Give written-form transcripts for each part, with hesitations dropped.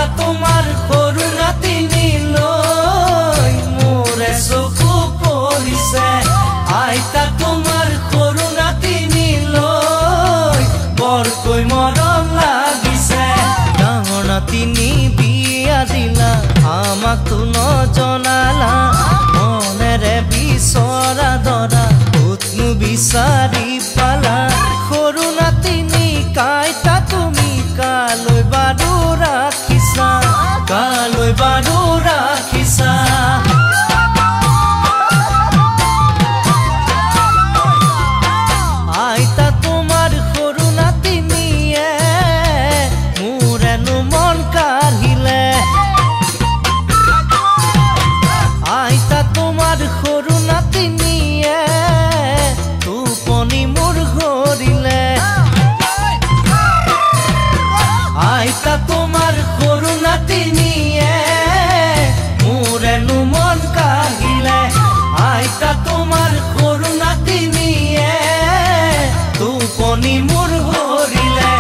আইতা তোমাৰ সৰু নাতিনী লৈ মোৰে চকু পৰিছে আইতা তোমাৰ সৰু নাতিনী লৈ বৰকৈ মৰম লাগিছে ডাঙৰ নাতিনী বিয়া দিলা আমাকতো নজনালা মনেৰে বিচৰা দৰা ক'তনো বিচাৰি পালা সৰু নাতিনী কাইতা তুমি কালৈ বাৰু ৰাখিছা কালৈ বাৰু ৰাখিছা আইতা তোমাৰ সৰু নাতিনীয়ে মোৰেনো মন কাঢ়িলে আইতা তোমাৰ সৰু নাতিনীয়ে টোপনি মোৰ ঘৰিলে আইতা তোমাৰ সৰু নাতিনীয়ে মোৰেনো মন কাঢ়িলে আইতা তোমাৰ সৰু নাতিনীয়ে টোপনি মোৰ ঘৰিলে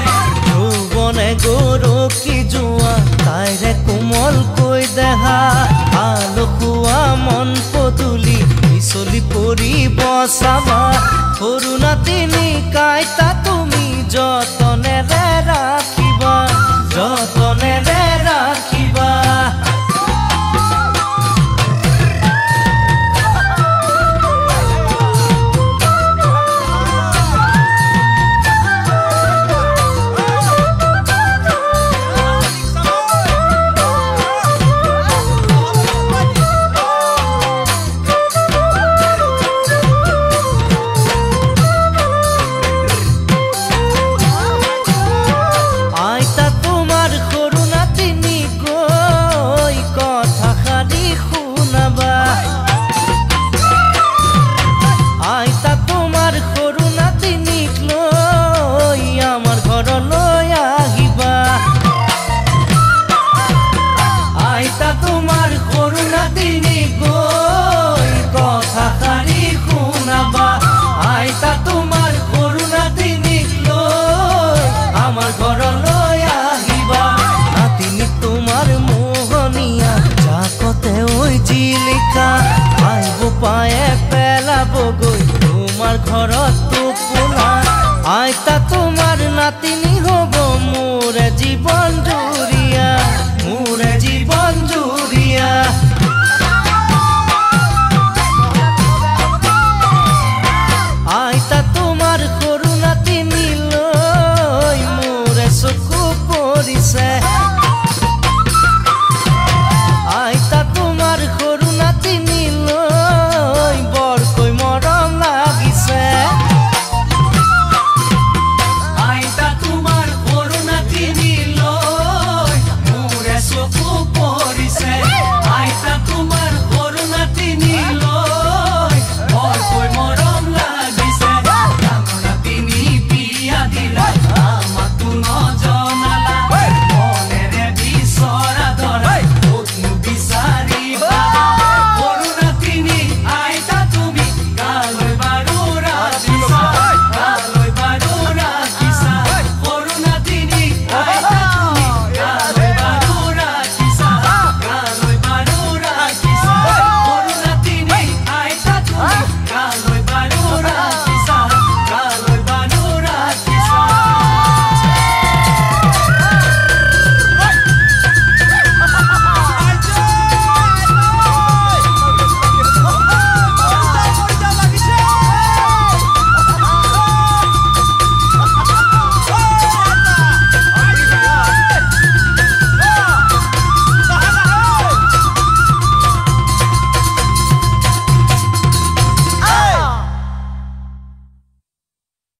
যৌৱনে গৰকি যোৱা তাইৰে কোমলকৈ দেহা আলসুৱা মন পদূলি পিছলি পৰিব চাবা সৰু নাতিনী কাইতা তুমি যতনেৰে ৰাখিবা যতনেৰে ৰাখিবা আইতা তোমাৰ সৰু নাতিনীক লৈ আমাৰ ঘৰলৈ আহিবা আইতা তোমাৰ সৰু নাতিনীক গৈ কথাষাৰি শুনাবা আইতা তোমাৰ সৰু নাতিনীক লৈ আমাৰ ঘৰলৈ আহিবা নাতিনী তোমাৰ মোহনীয়া জাকতে ঐ জিলিকা আহিব পায়ে পেলাবগৈ তোমাৰ ঘৰত টোপোলা আইতা তোমাৰ নাতিনী